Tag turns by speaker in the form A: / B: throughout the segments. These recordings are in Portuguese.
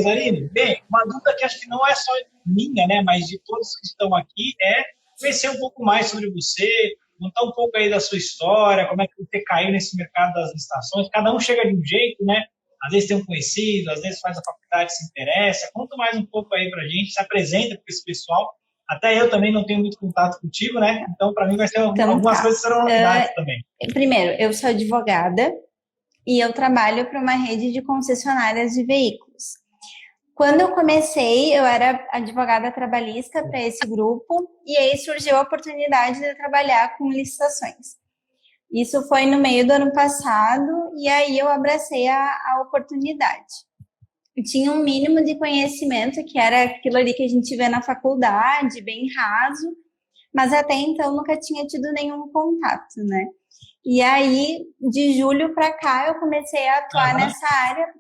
A: Zarine, bem, uma dúvida que acho que não é só minha, né, mas de todos que estão aqui, é conhecer um pouco mais sobre você, contar um pouco aí da sua história, como é que você caiu nesse mercado das licitações. Cada um chega de um jeito, né? Às vezes tem um conhecido, às vezes faz a faculdade, se interessa. Conta mais um pouco aí pra gente, se apresenta para esse pessoal. Até eu também não tenho muito contato contigo, né? Então, para mim, vai ser
B: Então,
A: algumas coisas serão novidades também.
B: Primeiro, eu sou advogada e eu trabalho para uma rede de concessionárias de veículos. Quando eu comecei, eu era advogada trabalhista para esse grupo e aí surgiu a oportunidade de trabalhar com licitações. Isso foi no meio do ano passado e aí eu abracei a oportunidade. Eu tinha um mínimo de conhecimento, que era aquilo ali que a gente vê na faculdade, bem raso, mas até então nunca tinha tido nenhum contato, né? E aí, de julho para cá, eu comecei a atuar nessa área,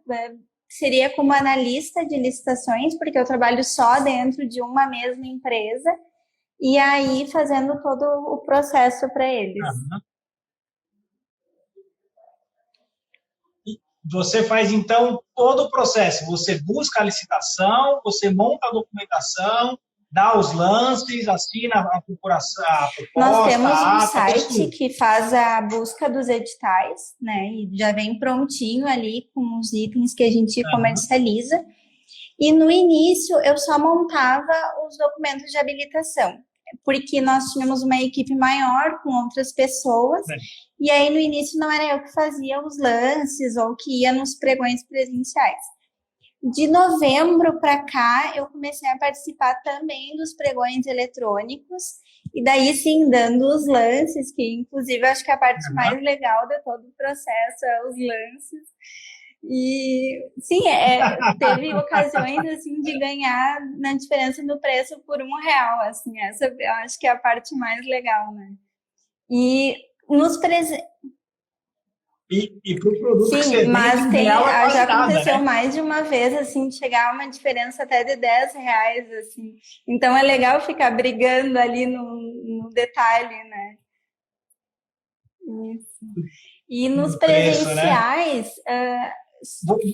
B: seria como analista de licitações, porque eu trabalho só dentro de uma mesma empresa, e aí fazendo todo o processo para eles.
A: Você faz, então, todo o processo. Você busca a licitação, você monta a documentação, dá os lances, assina a proposta.
B: Nós temos um site que faz a busca dos editais, né? E já vem prontinho ali com os itens que a gente comercializa. E no início eu só montava os documentos de habilitação, porque nós tínhamos uma equipe maior com outras pessoas. E aí no início não era eu que fazia os lances ou que ia nos pregões presenciais. De novembro para cá, eu comecei a participar também dos pregões eletrônicos, e daí sim, dando os lances, que inclusive acho que a parte mais legal de todo o processo é os lances. E sim, teve ocasiões assim de ganhar na diferença do preço por R$1, assim, essa eu acho que é a parte mais legal, né? E nos
A: E para o produto que você
B: mas
A: vende,
B: já aconteceu
A: nada, né?
B: mais de uma vez, assim, de chegar a uma diferença até de R$10, assim. Então é legal ficar brigando ali no detalhe, né? Isso. E nos presenciais,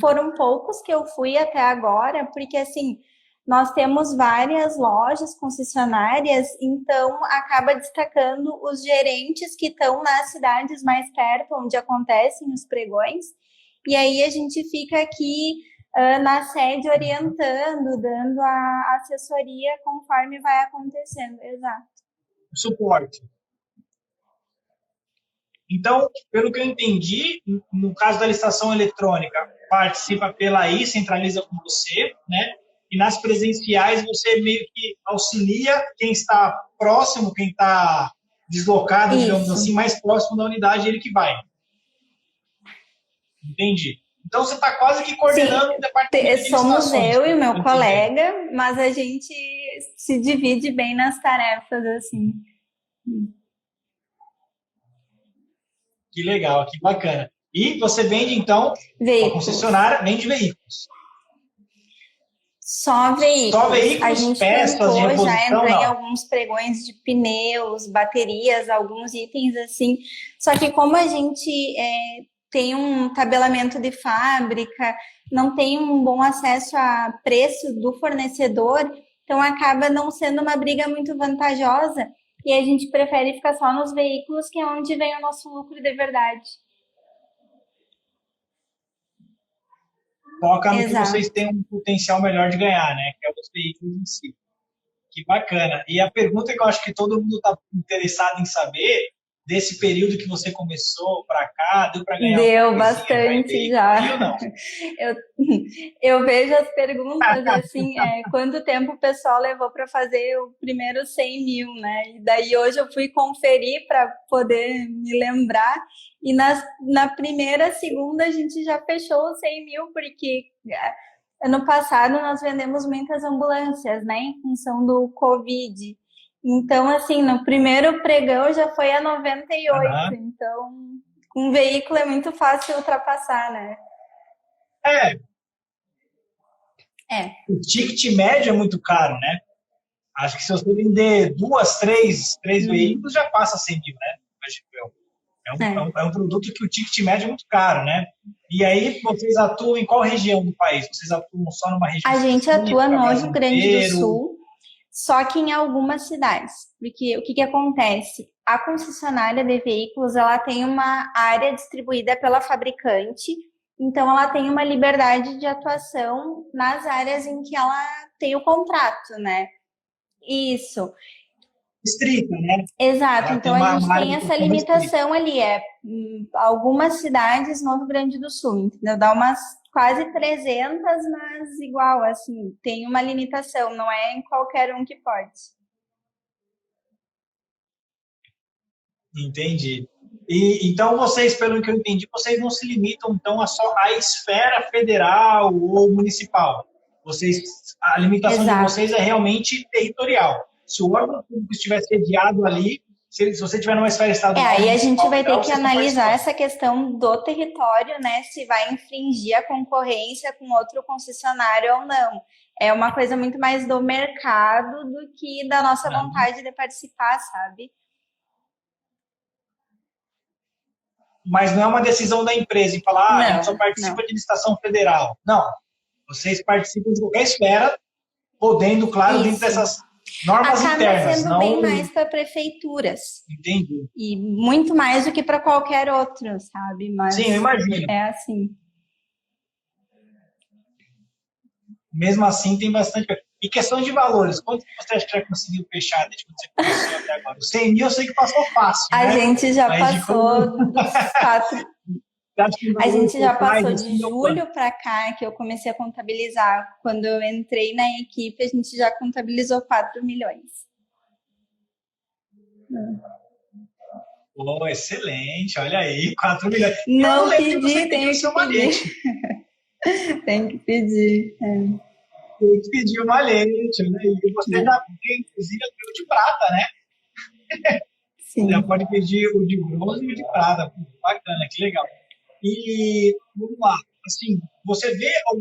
B: foram poucos que eu fui até agora, porque assim, nós temos várias lojas concessionárias, então acaba destacando os gerentes que estão nas cidades mais perto, onde acontecem os pregões, e aí a gente fica aqui na sede orientando, dando a assessoria conforme vai acontecendo. Exato.
A: Suporte. Então, pelo que eu entendi, no caso da licitação eletrônica, participa pela AI, centraliza com você, né? E nas presenciais você meio que auxilia quem está próximo, quem está deslocado, digamos assim, mais próximo da unidade, ele que vai. Entendi. Então você está quase que coordenando o departamento de licitações.
B: Somos eu e meu colega, mas a gente se divide bem nas tarefas, assim.
A: Que legal, que bacana. E você vende, então, a concessionária vende veículos.
B: Só veículos.
A: Só veículos,
B: a gente
A: peças
B: tentou
A: de reposição,
B: já entrar
A: não.
B: em alguns pregões de pneus, baterias, alguns itens assim. Só que como a gente tem um tabelamento de fábrica, não tem um bom acesso a preço do fornecedor, então acaba não sendo uma briga muito vantajosa e a gente prefere ficar só nos veículos, que é onde vem o nosso lucro de verdade.
A: Foca no que vocês têm um potencial melhor de ganhar, né? Que é os veículos em si. Que bacana. E a pergunta que eu acho que todo mundo está interessado em saber, desse período que você começou para cá, deu para ganhar?
B: Deu bastante já.
A: Ou não?
B: Eu vejo as perguntas assim, quanto tempo o pessoal levou para fazer o primeiro 100 mil, né? E daí hoje eu fui conferir para poder me lembrar, e na primeira, segunda a gente já fechou os 100 mil, porque ano passado nós vendemos muitas ambulâncias, né? Em função do Covid. Então, assim, no primeiro pregão já foi a 98, então com um veículo é muito fácil ultrapassar, né?
A: O ticket médio é muito caro, né? Acho que se você vender três veículos, já passa 100 mil, né? É um produto que o ticket médio é muito caro, né? E aí, vocês atuam em qual região do país? Vocês atuam só numa região
B: A gente atua
A: específica,
B: no
A: Brasil
B: Rio Grande do
A: inteiro?
B: Sul, só que em algumas cidades. Porque o que acontece? A concessionária de veículos, ela tem uma área distribuída pela fabricante, então ela tem uma liberdade de atuação nas áreas em que ela tem o contrato, né? Isso.
A: Restrita, né?
B: Exato,
A: Ela tem
B: então a gente
A: uma área
B: tem
A: de
B: essa
A: atuação restrita.
B: limitação ali, algumas cidades no Rio Grande do Sul, entendeu? Dá umas quase 300, mas igual, assim, tem uma limitação, não é em qualquer um que pode.
A: Entendi. E, então, vocês, pelo que eu entendi, vocês não se limitam, então, a só a esfera federal ou municipal. Vocês, a limitação de
B: Exato.
A: vocês é realmente territorial. Se o órgão público estiver sediado ali, se você estiver numa esfera estadual,
B: Aí a gente
A: municipal,
B: vai ter
A: federal,
B: que
A: vocês estão
B: analisar
A: participando.
B: essa questão do território, né? Se vai infringir a concorrência com outro concessionário ou não. É uma coisa muito mais do mercado do que da nossa vontade de participar, sabe?
A: Mas não é uma decisão da empresa em falar, a gente só
B: Não.
A: participa de licitação federal. Não. Vocês participam de qualquer esfera, podendo, claro, dentro dessas normas
B: acaba
A: internas.
B: sendo
A: Não...
B: bem mais para prefeituras.
A: Entendi.
B: E muito mais do que para qualquer outro, sabe? Mas
A: sim, eu imagino.
B: É assim.
A: Mesmo assim, tem bastante. E questão de valores, quanto você acha que já conseguiu fechar desde quando você começou até agora? Os 100 mil eu sei que passou fácil.
B: A
A: né?
B: gente já passou dos 4. A gente já passou de julho para cá, que eu comecei a contabilizar. Quando eu entrei na equipe, a gente já contabilizou 4 milhões.
A: Oh, excelente, olha aí, 4 milhões.
B: Não pedi, tenho que pedir. Tem que pedir.
A: Tem que pedir uma malhete, né? E você já tem, inclusive, o de prata, né?
B: Sim.
A: Já pode pedir o de bronze e o de prata. Bacana, que legal. E, vamos lá, assim, você vê qual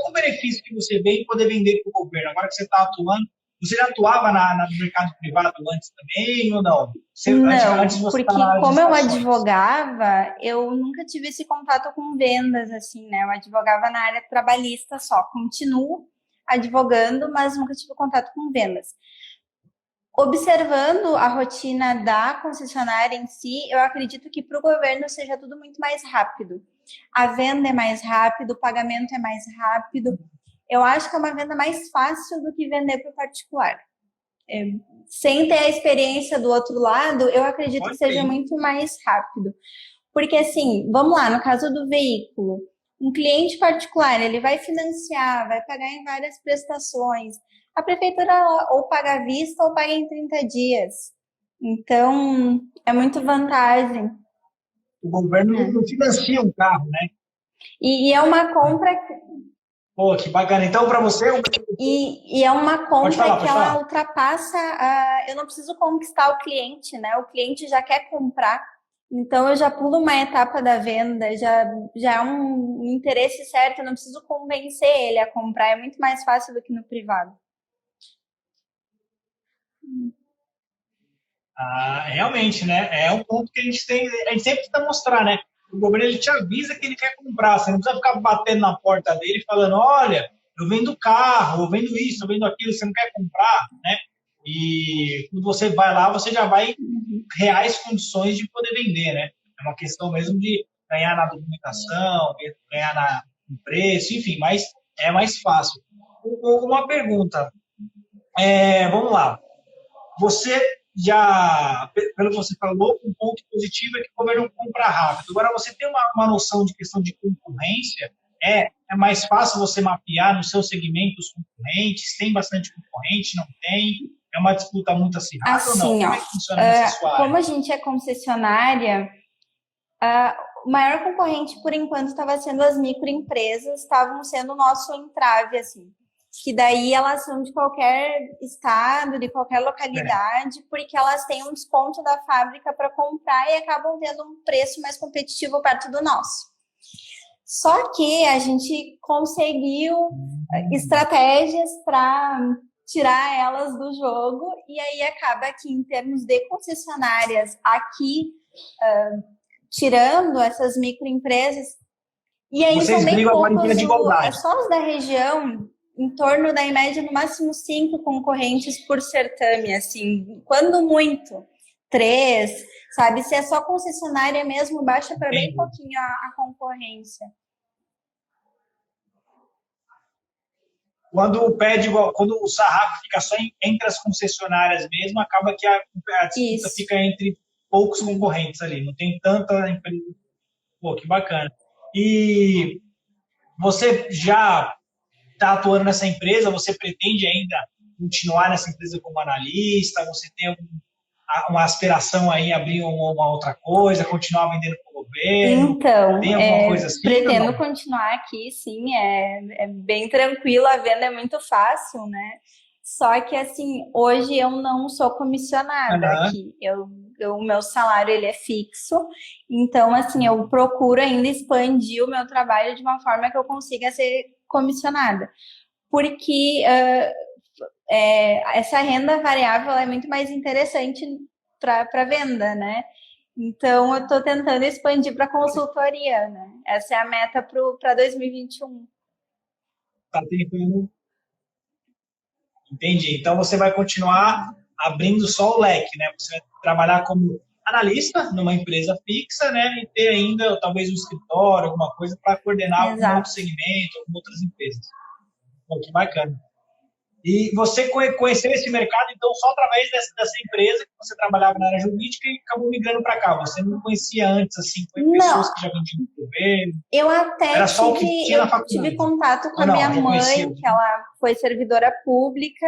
A: é o benefício que você vê em poder vender para o governo? Agora que você está atuando, você já atuava no mercado privado antes também ou não?
B: Antes porque como eu advogava, eu nunca tive esse contato com vendas, assim, né? Eu advogava na área trabalhista só, continuo advogando, mas nunca tive contato com vendas. Observando a rotina da concessionária em si, eu acredito que para o governo seja tudo muito mais rápido. A venda é mais rápido, o pagamento é mais rápido. Eu acho que é uma venda mais fácil do que vender para o particular. Sem ter a experiência do outro lado, eu acredito que seja muito mais rápido. Porque, assim, vamos lá, no caso do veículo, um cliente particular, ele vai financiar, vai pagar em várias prestações. A prefeitura ou paga à vista ou paga em 30 dias. Então, é muito vantagem.
A: O governo não financia um carro, né?
B: E é uma compra...
A: Pô, que bacana. Então, para você...
B: E é uma compra que ela ultrapassa... eu não preciso conquistar o cliente, né? O cliente já quer comprar. Então, eu já pulo uma etapa da venda, já é um interesse certo, eu não preciso convencer ele a comprar. É muito mais fácil do que no privado.
A: Realmente, né? É um ponto que a gente sempre tenta mostrar, né? O governo ele te avisa que ele quer comprar, você não precisa ficar batendo na porta dele falando, olha, eu vendo carro, eu vendo isso, eu vendo aquilo, você não quer comprar, né? E quando você vai lá, você já vai em reais condições de poder vender, né? É uma questão mesmo de ganhar na documentação, ganhar no preço, enfim, mas é mais fácil. Uma pergunta, vamos lá. Você já, pelo que você falou, um ponto positivo é que o governo compra rápido. Agora, você tem uma noção de questão de concorrência? É mais fácil você mapear no seu segmento os concorrentes? Tem bastante concorrente? Não tem? É uma disputa muito acirrada
B: assim,
A: ou não? Como é que funciona nessa sua área?
B: Como a gente é concessionária, o maior concorrente, por enquanto, estava sendo as microempresas, estavam sendo o nosso entrave, assim. Que daí elas são de qualquer estado, de qualquer localidade, porque elas têm um desconto da fábrica para comprar e acabam tendo um preço mais competitivo perto do nosso. Só que a gente conseguiu estratégias para tirar elas do jogo e aí acaba que em termos de concessionárias aqui tirando essas microempresas, e aí
A: Vocês
B: são bem
A: brigam agora em
B: poucos,
A: de igualdade.
B: só os da região, em torno da, em média, no máximo 5 concorrentes por certame, assim, quando muito, 3, sabe? Se é só concessionária mesmo, baixa para bem pouquinho a concorrência.
A: Quando o sarrafo fica só entre as concessionárias mesmo, acaba que a disputa fica entre poucos concorrentes ali, não tem tanta empresa. Pô, que bacana. E você já está atuando nessa empresa, você pretende ainda continuar nessa empresa como analista? Você tem uma aspiração aí em abrir uma outra coisa, continuar vendendo para o governo?
B: Então,
A: tem alguma coisa assim?
B: Pretendo continuar aqui, sim, é bem tranquilo, a venda é muito fácil, né? Só que, assim, hoje eu não sou comissionada aqui. O meu salário, ele é fixo. Então, assim, eu procuro ainda expandir o meu trabalho de uma forma que eu consiga ser comissionada. Porque essa renda variável é muito mais interessante para venda, né? Então, eu estou tentando expandir para consultoria, né? Essa é a meta para 2021.
A: Tá tentando. Entendi. Então, você vai continuar abrindo só o leque, né? Você vai trabalhar como analista numa empresa fixa, né? E ter ainda, talvez, um escritório, alguma coisa para coordenar algum outro segmento, algumas outras empresas. Pô, que bacana. E você conheceu esse mercado, então, só através dessa empresa que você trabalhava na área jurídica e acabou migrando para cá. Você não conhecia antes, assim, com pessoas que já vendiam no governo?
B: Eu até
A: Era só o que tinha na faculdade.
B: Tive contato com a minha mãe, que ela foi servidora pública,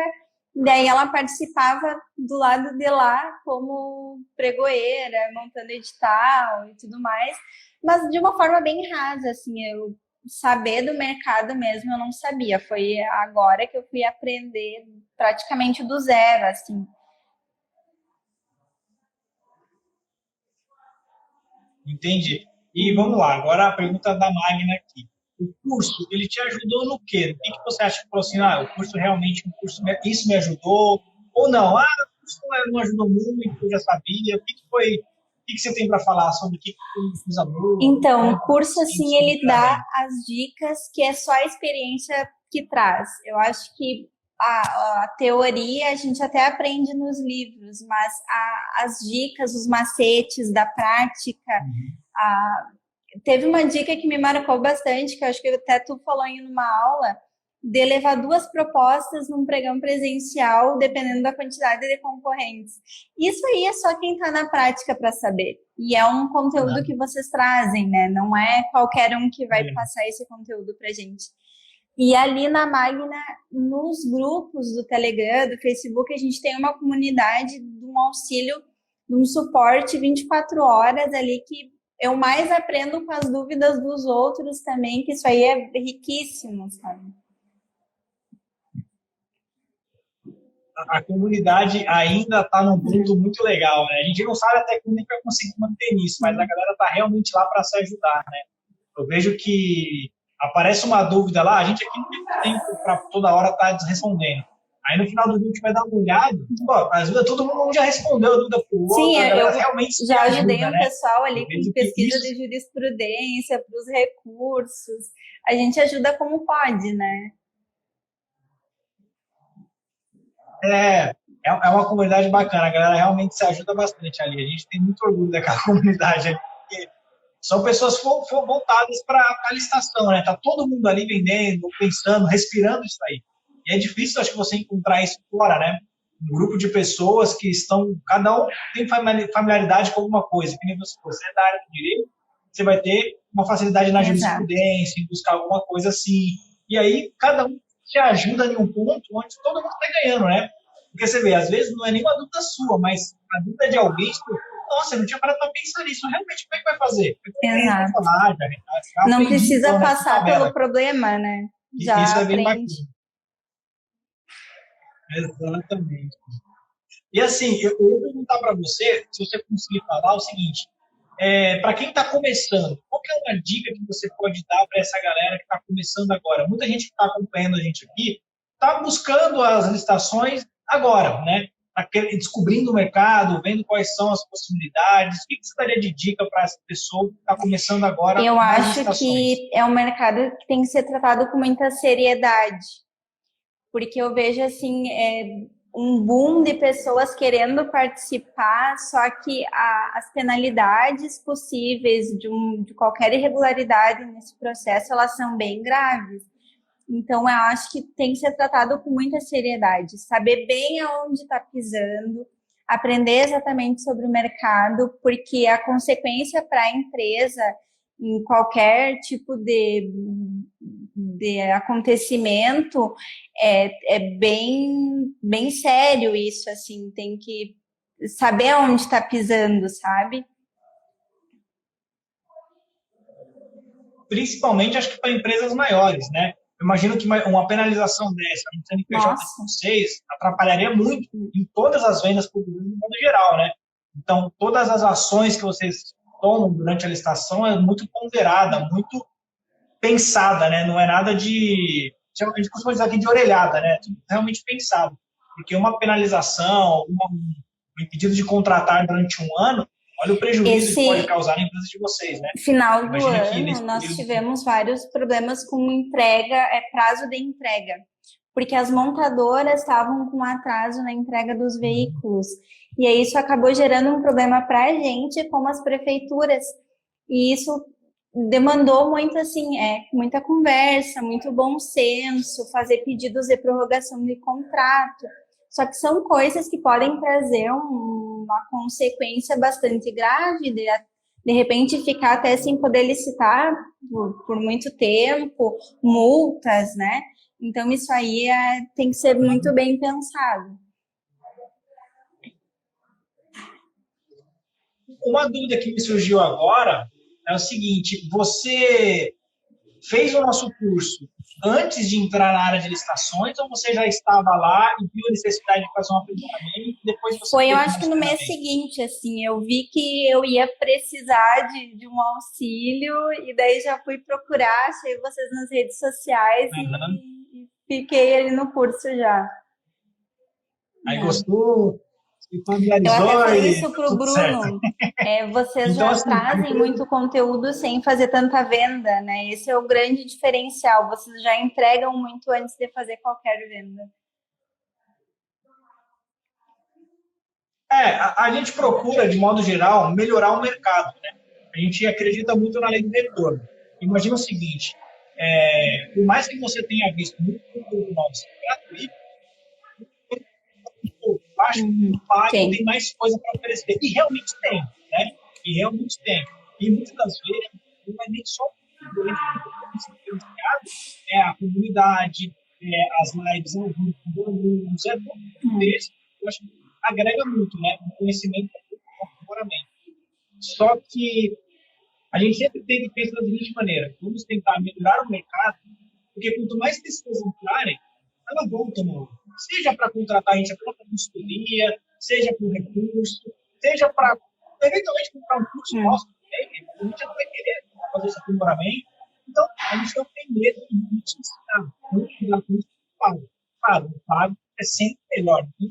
B: daí ela participava do lado de lá como pregoeira, montando edital e tudo mais, mas de uma forma bem rasa, assim, eu saber do mercado mesmo, eu não sabia. Foi agora que eu fui aprender praticamente do zero, assim.
A: Entendi. E vamos lá, agora a pergunta da Magna aqui. O curso, ele te ajudou no quê? O que você acha que falou assim, o curso realmente, isso me ajudou? Ou não? O curso não ajudou muito, eu já sabia. O que você tem para falar sobre o que você amou?
B: Então, o curso, assim, ele dá as dicas que é só a experiência que traz. Eu acho que a teoria a gente até aprende nos livros, mas as dicas, os macetes da prática, teve uma dica que me marcou bastante, que eu acho que até tu falou em uma aula, de levar 2 propostas num pregão presencial, dependendo da quantidade de concorrentes. Isso aí é só quem está na prática para saber. E é um conteúdo que vocês trazem, né? Não é qualquer um que vai passar esse conteúdo para gente. E ali na Magna, nos grupos do Telegram, do Facebook, a gente tem uma comunidade de um auxílio, de um suporte 24 horas ali que eu mais aprendo com as dúvidas dos outros também, que isso aí é riquíssimo, sabe?
A: A comunidade ainda está num ponto muito legal, né? A gente não sabe até como a gente vai conseguir manter isso, mas a galera está realmente lá para se ajudar, né? Eu vejo que aparece uma dúvida lá, a gente aqui não tem tempo para toda hora estar respondendo. Aí no final do vídeo a gente vai dar uma olhada, às vezes todo mundo já respondeu a dúvida para o outro.
B: Sim, eu
A: realmente
B: já ajudei um pessoal ali
A: com
B: pesquisa de jurisprudência, para os recursos. A gente ajuda como pode, né?
A: É uma comunidade bacana, a galera realmente se ajuda bastante ali. A gente tem muito orgulho daquela comunidade ali, porque são pessoas voltadas para a licitação, né? Tá todo mundo ali vendendo, pensando, respirando isso aí. E é difícil, acho que você encontrar isso fora, né? Um grupo de pessoas que estão, cada um tem familiaridade com alguma coisa. Que nem você é da área do direito, você vai ter uma facilidade na jurisprudência, em buscar alguma coisa assim. E aí, cada um te ajuda em um ponto onde todo mundo está ganhando, né? Porque você vê, às vezes não é nenhuma dúvida sua, mas a dúvida de alguém, nossa, eu não tinha parado para pensar nisso. Realmente, como é que vai fazer?
B: Exato. Não precisa então, passar pelo problema, né? Já
A: isso
B: aprende.
A: É bem bacana. Exatamente. E assim, eu vou perguntar para você, se você conseguir falar o seguinte, para quem está começando, qual que é uma dica que você pode dar para essa galera que está começando agora? Muita gente que está acompanhando a gente aqui está buscando as licitações agora, né? descobrindo o mercado, vendo quais são as possibilidades? O que você daria de dica para essa pessoa que está começando agora?
B: Eu acho que é um mercado que tem que ser tratado com muita seriedade, porque eu vejo assim um boom de pessoas querendo participar, só que as penalidades possíveis de qualquer irregularidade nesse processo, elas são bem graves. Então, eu acho que tem que ser tratado com muita seriedade, saber bem aonde está pisando, aprender exatamente sobre o mercado, porque a consequência para a empresa em qualquer tipo de acontecimento é bem sério isso, assim, tem que saber aonde está pisando, sabe?
A: Principalmente, acho que para empresas maiores, né? Eu imagino que uma penalização dessa no CNPJ de vocês atrapalharia muito em todas as vendas para o governo de modo geral, né? Então, todas as ações que vocês tomam durante a licitação é muito ponderada, muito pensada, né? Não é nada de... A gente costuma dizer aqui de orelhada, né? Realmente pensado. Porque uma penalização, um impedido de contratar durante um ano, olha o prejuízo que pode causar na empresa de vocês, né?
B: Final do ano, nós tivemos vários problemas com entrega, prazo de entrega, porque as montadoras estavam com atraso na entrega dos veículos. E aí isso acabou gerando um problema para a gente, como as prefeituras. E isso demandou muito, assim, muita conversa, muito bom senso, fazer pedidos de prorrogação de contrato. Só que são coisas que podem trazer uma consequência bastante grave, de repente ficar até sem poder licitar por muito tempo, multas, né? Então isso aí tem que ser muito bem pensado.
A: Uma dúvida que me surgiu agora é o seguinte: você fez o nosso curso antes de entrar na área de licitações ou você já estava lá e viu a necessidade de fazer um aprimoramento? Depois você
B: Foi, eu acho que no mês seguinte, assim, eu vi que eu ia precisar de um auxílio e daí já fui procurar, achei vocês nas redes sociais e fiquei ali no curso já.
A: Aí gostou? Se familiarizou?
B: Eu até falei isso pro Bruno. Vocês então, já trazem muito conteúdo sem fazer tanta venda, né? Esse é o grande diferencial. Vocês já entregam muito antes de fazer qualquer venda.
A: A gente procura, de modo geral, melhorar o mercado, né? A gente acredita muito na lei do retorno. Imagina o seguinte, por mais que você tenha visto muito conteúdo nosso gratuito, acho que o pago tem mais coisa para oferecer. E realmente tem, né? E muitas das vezes, não é nem só a comunidade, as lives ao vivo com alunos, tudo isso, eu acho que agrega muito, né? O conhecimento e o aprimoramento. Só que a gente sempre tem que pensar da seguinte maneira: vamos tentar melhorar o mercado, porque quanto mais pessoas entrarem, elas vão tomar, seja para contratar a gente para consultoria, seja para um recurso, seja para eventualmente comprar um curso nosso também, a gente não vai querer fazer esse aprimoramento. Então, a gente não tem medo de te ensinar, não cuidar com isso, pago é sempre melhor, né?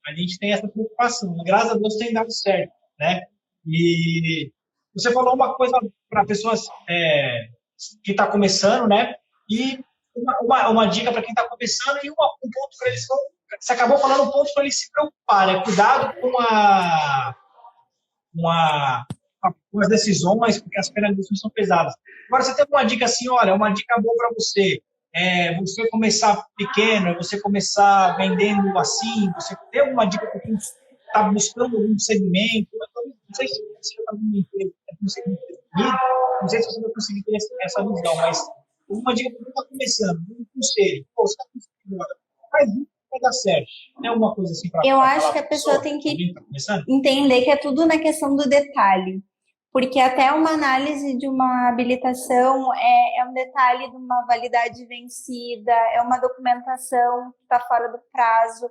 A: A gente tem essa preocupação, graças a Deus tem dado certo, né? E você falou uma coisa para pessoas que está começando, né? E uma dica para quem está começando e um ponto para eles. Você acabou falando um ponto para eles se preocuparem. Cuidado com as decisões, porque as penalizações são pesadas. Agora, você tem uma dica assim, olha, uma dica boa para você. Você começar pequeno, você começar vendendo assim, você tem alguma dica para quem está buscando algum segmento? Não sei se você está numa empresa, um segmento definido, não sei se você vai conseguir ter essa visão, mas uma dica para quem está começando, um conselho. Você está começando agora, faz isso vai dar certo. Tem alguma coisa assim para
B: eu acho que a pessoa tem que entender que é tudo na questão do detalhe. Porque até uma análise de uma habilitação é um detalhe de uma validade vencida, é uma documentação que está fora do prazo.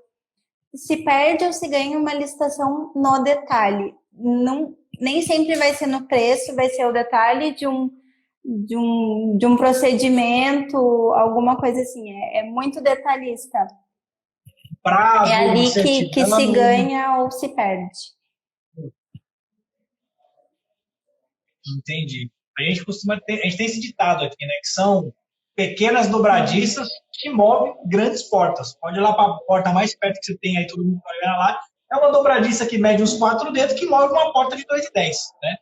B: Se perde ou se ganha uma licitação no detalhe. Não, nem sempre vai ser no preço, vai ser o detalhe de um procedimento, alguma coisa assim. É muito detalhista.
A: prazo,
B: É ali
A: uma
B: que se ganha ou se perde.
A: Entendi. A gente costuma ter, a gente tem esse ditado aqui, né? Que são pequenas dobradiças que movem grandes portas. Pode ir lá para a porta mais perto que você tem aí, todo mundo vai ver lá. É uma dobradiça que mede uns 4 dedos que move uma porta de 2,10, né?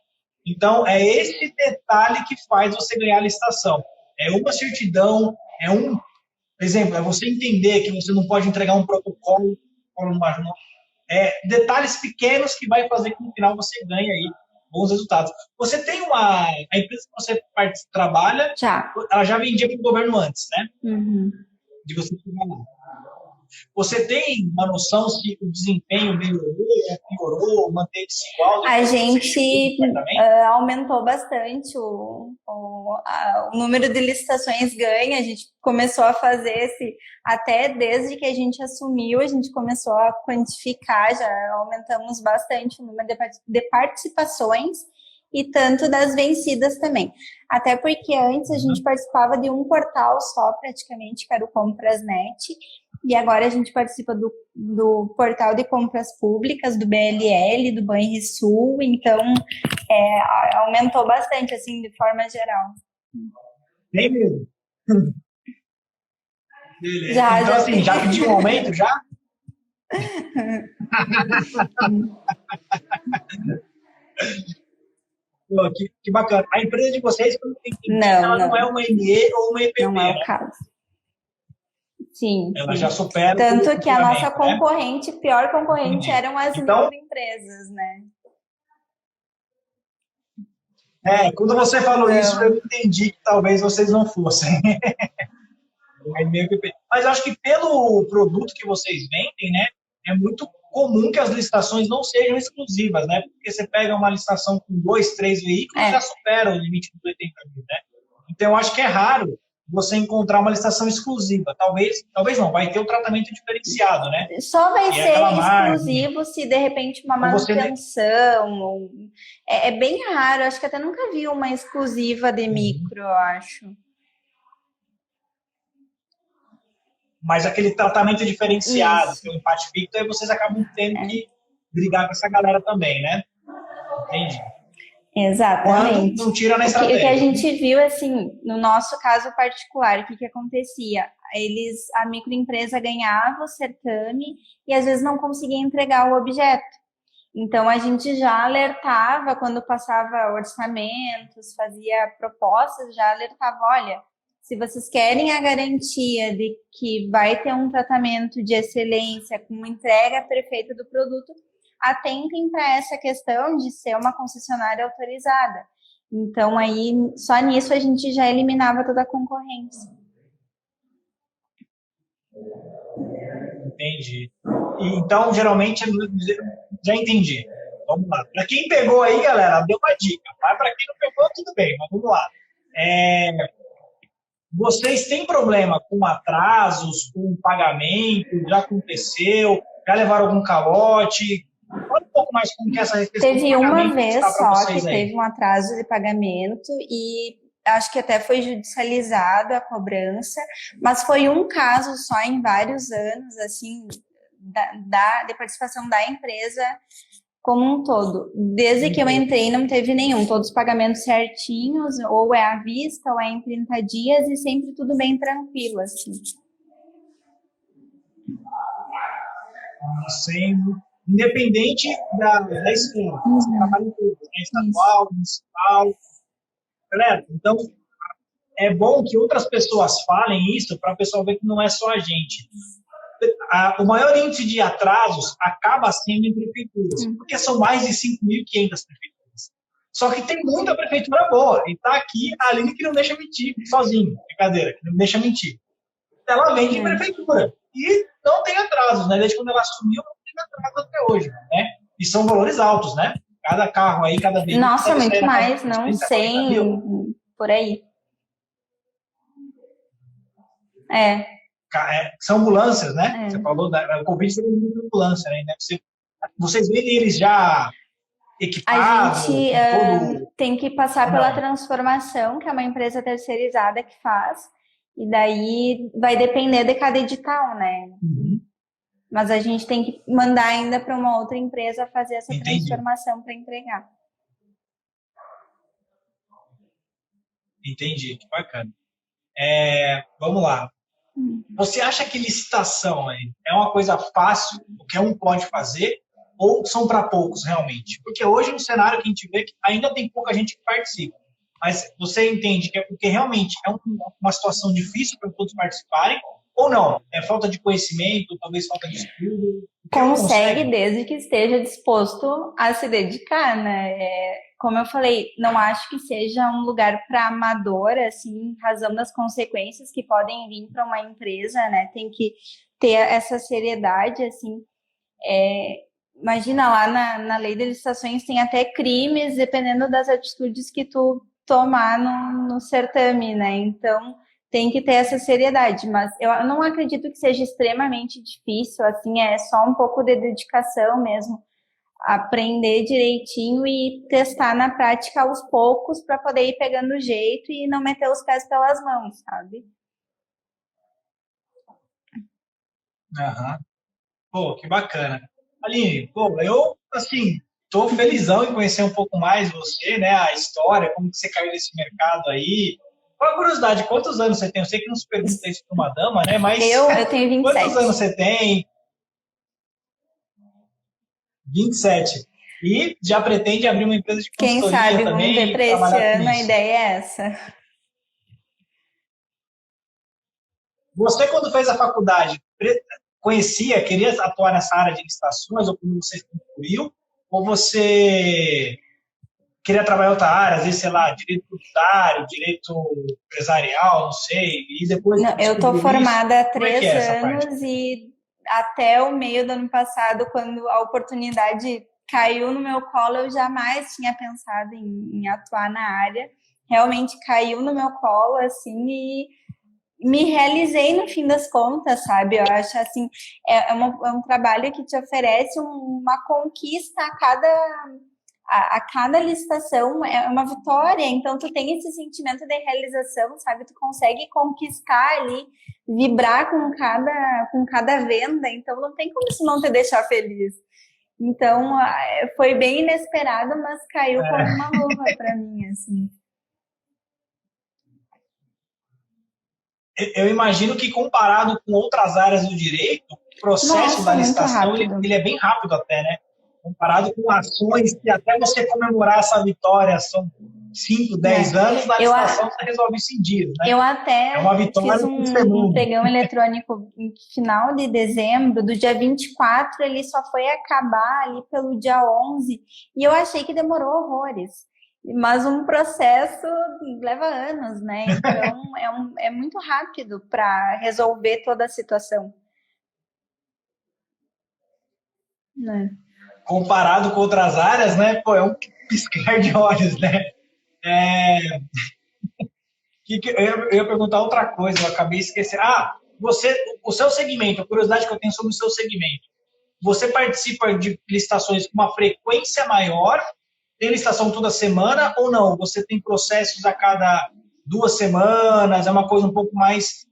A: Então, é esse detalhe que faz você ganhar a licitação. É uma certidão, por exemplo, é você entender que você não pode entregar um protocolo, detalhes pequenos que vai fazer que no final você ganhe aí bons resultados. Você tem a empresa que você trabalha, ela já vendia para o governo antes, né?
B: Uhum.
A: De você trabalhar. Você tem uma noção se o desempenho melhorou, piorou, manteve-se igual?
B: A gente aumentou bastante o número de licitações ganha. A gente começou a fazer até desde que a gente assumiu, a gente começou a quantificar, já aumentamos bastante o número de participações e tanto das vencidas também. Até porque antes a gente participava de um portal só, praticamente, que era o Comprasnet, e agora a gente participa do portal de compras públicas, do BLL, do Banrisul, então aumentou bastante, assim, de forma geral.
A: Nem mesmo. Então, assim, já pediu um aumento, já? Pô, que bacana. A empresa de vocês, ela não é uma ME ou uma EPP,
B: não é o caso. Sim.
A: Ela já supera.
B: Tanto que a nossa concorrente, pior concorrente, eram as microempresas, né?
A: Quando você falou isso, eu entendi que talvez vocês não fossem. Mas acho que pelo produto que vocês vendem, né, é muito comum que as licitações não sejam exclusivas, né? Porque você pega uma licitação com 2, 3 veículos, já supera o limite dos 80 mil, né? Então, eu acho que é raro você encontrar uma licitação exclusiva. Talvez não, vai ter um tratamento diferenciado, né?
B: Só vai ser exclusivo se, de repente, uma manutenção. É bem raro, acho que até nunca vi uma exclusiva de micro, eu acho.
A: Mas aquele tratamento diferenciado, que é o empate ficto, aí vocês acabam tendo que brigar com essa galera também, né? Entendi.
B: Exatamente.
A: Quando não tira na estratégia.
B: O que a gente viu, assim, no nosso caso particular, o que acontecia? A microempresa ganhava o certame e às vezes não conseguia entregar o objeto. Então, a gente já alertava quando passava orçamentos, fazia propostas, já alertava, olha, se vocês querem a garantia de que vai ter um tratamento de excelência com entrega perfeita do produto, atentem para essa questão de ser uma concessionária autorizada. Então, aí, só nisso a gente já eliminava toda a concorrência.
A: Entendi. Então, geralmente, já entendi. Vamos lá. Para quem pegou aí, galera, deu uma dica. Mas para quem não pegou, tudo bem, mas vamos lá. Vocês têm problema com atrasos, com pagamento? Já aconteceu? Já levaram algum calote? Fala um pouco mais como que essa questão
B: Teve uma vez só que teve um atraso de pagamento e acho que até foi judicializado a cobrança, mas foi um caso só em vários anos, assim, de participação da empresa como um todo. Desde que eu entrei não teve nenhum, todos os pagamentos certinhos, ou é à vista, ou é em 30 dias e sempre tudo bem tranquilo, assim.
A: Independente da escola, você trabalha em tudo, né? Estadual, municipal. Galera, então é bom que outras pessoas falem isso para o pessoal ver que não é só a gente. O maior índice de atrasos acaba sendo em prefeituras, porque são mais de 5.500 prefeituras. Só que tem muita prefeitura boa, e está aqui a Aline que não deixa mentir, sozinho, brincadeira, que não deixa mentir. Ela vende em prefeitura, e não tem atrasos, né? Desde quando ela assumiu, não tem atraso até hoje, né? E são valores altos, né? Cada carro aí, cada veículo...
B: Nossa, muito mais, não 100, por aí.
A: São ambulâncias, né? Você falou, o Covid tem muita ambulância, né? Vocês veem eles já equipados?
B: A gente tem que passar pela transformação, que é uma empresa terceirizada que faz, e daí vai depender de cada edital, né? Mas a gente tem que mandar ainda para uma outra empresa fazer essa transformação para entregar.
A: Entendi, que bacana. Vamos lá. Você acha que licitação é uma coisa fácil, qualquer um pode fazer, ou são para poucos realmente? Porque hoje no cenário que a gente vê que ainda tem pouca gente que participa. Mas você entende que é porque realmente é uma situação difícil para todos participarem, ou não? É falta de conhecimento, talvez falta de estudo?
B: Consegue desde que esteja disposto a se dedicar, né? Como eu falei, não acho que seja um lugar para amador, assim, em razão das consequências que podem vir para uma empresa, né? Tem que ter essa seriedade, assim. Imagina lá na lei de licitações tem até crimes, dependendo das atitudes que tu tomar no certame, né? Então, tem que ter essa seriedade, mas eu não acredito que seja extremamente difícil, assim, é só um pouco de dedicação mesmo, aprender direitinho e testar na prática aos poucos para poder ir pegando o jeito e não meter os pés pelas mãos, sabe?
A: Aham. Pô, que bacana. Aline, pô, eu, assim, tô felizão em conhecer um pouco mais você, né, a história, como que você caiu nesse mercado aí. Qual a curiosidade, quantos anos você tem? Eu sei que não se pergunta isso para uma dama, né, mas
B: eu tenho 27.
A: Quantos anos você tem? 27. E já pretende abrir uma empresa de consultoria
B: também? Quem sabe,
A: também,
B: vamos ver para esse ano, a ideia é essa.
A: Você, quando fez a faculdade, queria atuar nessa área de licitações, ou como você concluiu, ou você queria trabalhar em outra área, às vezes, sei lá, direito tributário, direito empresarial, não sei, e depois...
B: Não, eu estou formada há 3
A: anos
B: e até o meio do ano passado, quando a oportunidade caiu no meu colo, eu jamais tinha pensado em atuar na área. Realmente caiu no meu colo, assim, e me realizei no fim das contas, sabe? Eu acho, assim, é um trabalho que te oferece uma conquista a cada licitação é uma vitória, então tu tem esse sentimento de realização, sabe? Tu consegue conquistar ali, vibrar com cada venda, então não tem como isso não te deixar feliz. Então, foi bem inesperado, mas caiu como uma luva para mim, assim.
A: Eu imagino que comparado com outras áreas do direito, o processo da licitação ele é bem rápido até, né? Comparado com ações que até você comemorar essa vitória são 5, 10 anos, na licitação você resolve isso em dias, né?
B: Eu até fiz um pregão eletrônico no final de dezembro, do dia 24, ele só foi acabar ali pelo dia 11, e eu achei que demorou horrores. Mas um processo leva anos, né? Então, é muito rápido para resolver toda a situação. Né?
A: Comparado com outras áreas, né? Pô, é um piscar de olhos, né? Eu ia perguntar outra coisa, eu acabei esquecendo. O seu segmento, a curiosidade que eu tenho sobre o seu segmento. Você participa de licitações com uma frequência maior? Tem licitação toda semana ou não? Você tem processos a cada 2 semanas? É uma coisa um pouco mais...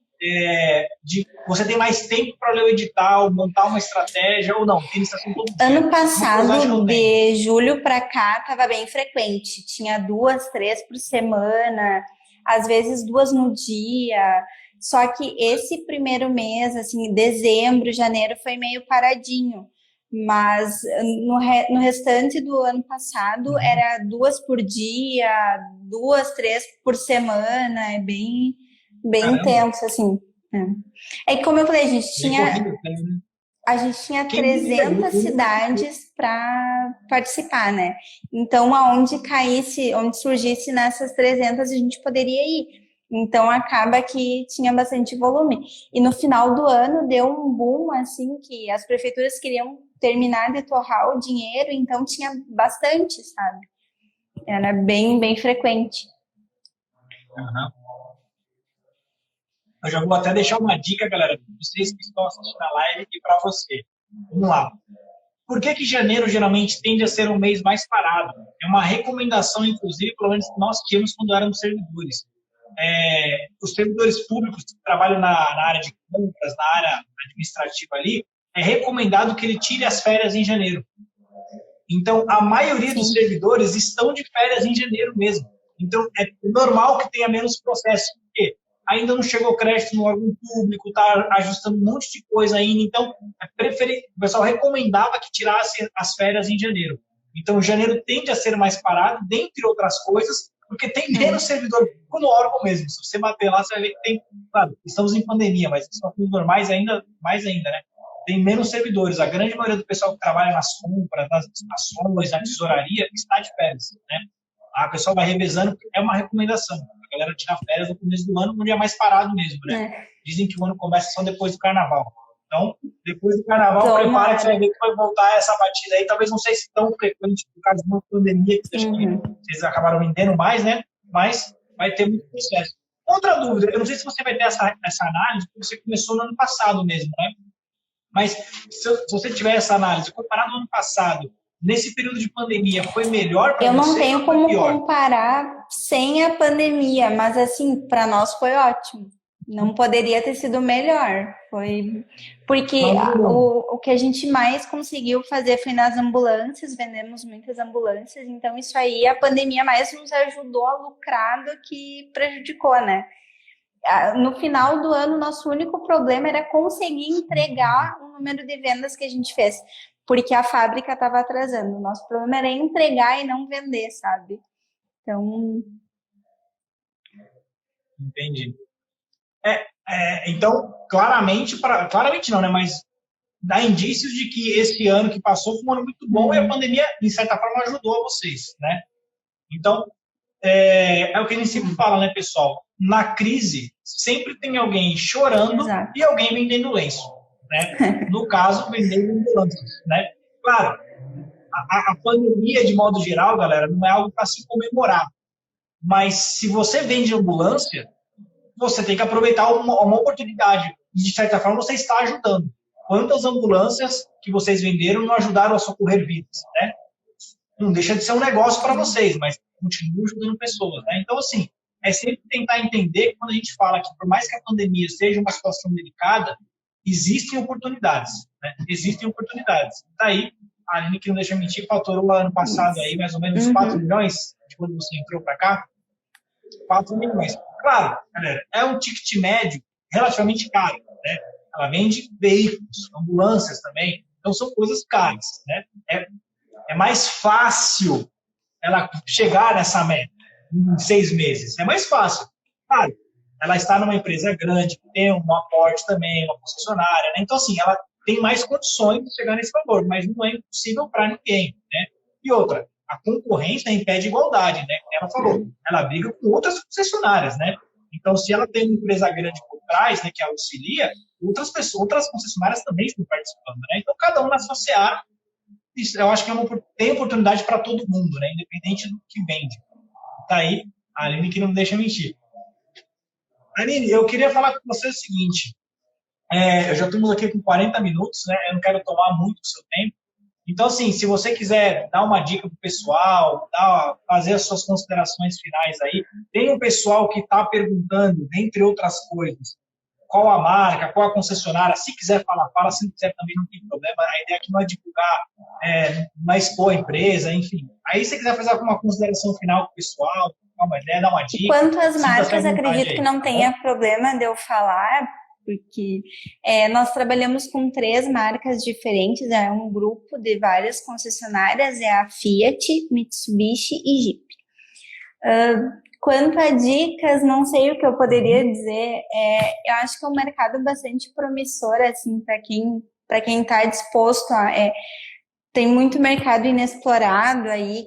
A: você tem mais tempo para ler o edital, montar uma estratégia ou não? Tem licitação todo dia?
B: Ano passado, de julho para cá, estava bem frequente. Tinha 2, 3 por semana, às vezes 2 no dia. Só que esse primeiro mês, assim, dezembro, janeiro, foi meio paradinho. Mas no restante do ano passado era 2 por dia, 2, 3 por semana, é bem intenso, assim. É que, como eu falei, a gente tinha 300 cidades para participar, né? Então, onde surgisse nessas 300, a gente poderia ir. Então, acaba que tinha bastante volume. E no final do ano, deu um boom, assim, que as prefeituras queriam terminar de torrar o dinheiro, então tinha bastante, sabe? Era bem, bem frequente.
A: Eu já vou até deixar uma dica, galera, para vocês que estão assistindo a live e para você. Vamos lá. Por que janeiro geralmente tende a ser um mês mais parado? É uma recomendação, inclusive, pelo menos que nós tínhamos quando éramos servidores. Os servidores públicos que trabalham na área de compras, na área administrativa ali, é recomendado que ele tire as férias em janeiro. Então, a maioria dos servidores estão de férias em janeiro mesmo. Então, é normal que tenha menos processo, porque ainda não chegou crédito no órgão público, está ajustando um monte de coisa ainda. Então, o pessoal recomendava que tirasse as férias em janeiro. Então, janeiro tende a ser mais parado, dentre outras coisas, porque tem menos servidor público no órgão mesmo. Se você bater lá, você vai ver que tem... Claro, estamos em pandemia, mas são normais ainda, mais ainda, né? Tem menos servidores. A grande maioria do pessoal que trabalha nas compras, nas estações, na tesouraria, está de férias, né? A pessoa vai revezando, é uma recomendação. A galera tira férias no começo do ano, onde é mais parado mesmo, né? Dizem que o ano começa só depois do carnaval. Então, depois do carnaval, prepara que você vai ver que vai voltar essa batida aí. Talvez não sei se tão frequente por causa de uma pandemia, que acho que vocês acabaram vendendo mais, né? Mas vai ter muito processo. Outra dúvida, eu não sei se você vai ter essa análise, porque você começou no ano passado mesmo, né? Mas se você tiver essa análise, comparado ao ano passado, nesse período de pandemia, foi melhor para você?
B: Eu não tenho como comparar sem a pandemia, mas assim, para nós foi ótimo. Não poderia ter sido melhor. Foi porque o que a gente mais conseguiu fazer foi nas ambulâncias, vendemos muitas ambulâncias, então isso aí a pandemia mais nos ajudou a lucrar do que prejudicou, né? No final do ano, nosso único problema era conseguir entregar o número de vendas que a gente fez, porque a fábrica estava atrasando. O nosso problema era entregar e não vender, sabe? Então...
A: Entendi. Então, claramente não, né? Mas dá indícios de que esse ano que passou foi um ano muito bom e a pandemia, de certa forma, ajudou vocês, né? Então, é o que a gente sempre fala, né, pessoal? Na crise, sempre tem alguém chorando e alguém vendendo lenço, né? No caso, vendendo ambulâncias, né? Claro, a pandemia, de modo geral, galera, não é algo para se comemorar. Mas se você vende ambulância, você tem que aproveitar uma oportunidade. E, de certa forma, você está ajudando. Quantas ambulâncias que vocês venderam não ajudaram a socorrer vidas, né? Não deixa de ser um negócio para vocês, mas continua ajudando pessoas, né? Então, assim, é sempre tentar entender que quando a gente fala que, por mais que a pandemia seja uma situação delicada, existem oportunidades, né? Existem oportunidades. Daí, a Aline, que não deixa mentir, faturou lá ano passado aí mais ou menos 4 milhões, de quando você entrou para cá, 4 milhões. Claro, galera, é um ticket médio relativamente caro, né? Ela vende veículos, ambulâncias também, então são coisas caras, né? É mais fácil ela chegar nessa meta em 6 meses. É mais fácil. Claro, ela está numa empresa grande, que tem um aporte também, uma concessionária, né? Então, assim, ela tem mais condições de chegar nesse valor, mas não é impossível para ninguém, né? E outra, a concorrência impede igualdade, né? Ela falou, ela briga com outras concessionárias, né? Então, se ela tem uma empresa grande por trás, né, que a auxilia, outras concessionárias também estão participando, né? Então, cada um na sua seara, eu acho que tem oportunidade para todo mundo, né? Independente do que vende. Tá aí a Aline, que não deixa mentir. Aline, eu queria falar com você o seguinte, eu já estamos aqui com 40 minutos, né? Eu não quero tomar muito do seu tempo. Então, assim, se você quiser dar uma dica para o pessoal, fazer as suas considerações finais aí, tem um pessoal que está perguntando, entre outras coisas, qual a marca, qual a concessionária. Se quiser falar, fala. Se não quiser, também não tem problema. A ideia aqui não é divulgar, não é expor a empresa, enfim. Aí, se você quiser fazer alguma consideração final com o pessoal, dar uma ideia, dar uma dica.
B: Quanto às marcas, acredito que não tenha problema de eu falar, porque nós trabalhamos com 3 marcas diferentes, é um grupo de várias concessionárias, é a Fiat, Mitsubishi e Jeep. Quanto a dicas, não sei o que eu poderia dizer, eu acho que é um mercado bastante promissor, assim, para quem está disposto tem muito mercado inexplorado aí,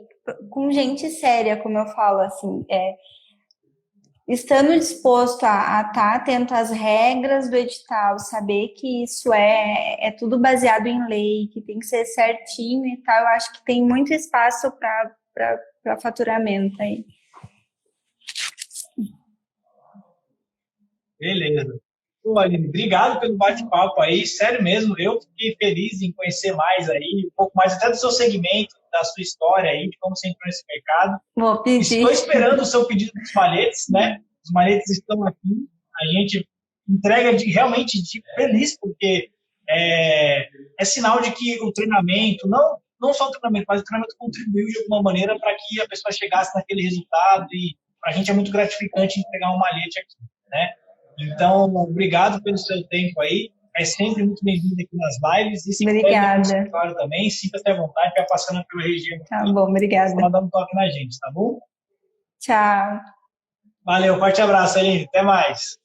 B: com gente séria, como eu falo, assim, estando disposto a estar atento às regras do edital, saber que isso é tudo baseado em lei, que tem que ser certinho e tal, eu acho que tem muito espaço para faturamento aí.
A: Beleza. Pô, Aline, obrigado pelo bate-papo aí, sério mesmo, eu fiquei feliz em conhecer mais aí, um pouco mais até do seu segmento, da sua história aí, de como você entrou nesse mercado.
B: Vou pedir.
A: Estou esperando o seu pedido dos maletes, né? Os maletes estão aqui, a gente entrega realmente feliz, porque é sinal de que o treinamento, não só o treinamento, mas o treinamento contribuiu de alguma maneira para que a pessoa chegasse naquele resultado e para a gente é muito gratificante entregar um malhete aqui, né? Então, obrigado pelo seu tempo aí. É sempre muito bem-vindo aqui nas lives. E se
B: obrigada.
A: Claro, também, sinta-se à vontade, vai passando pela região.
B: Tá bom, obrigada.
A: Só dando um toque na gente, tá bom?
B: Tchau.
A: Valeu, forte abraço, Aline. Até mais.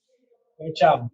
A: Tchau.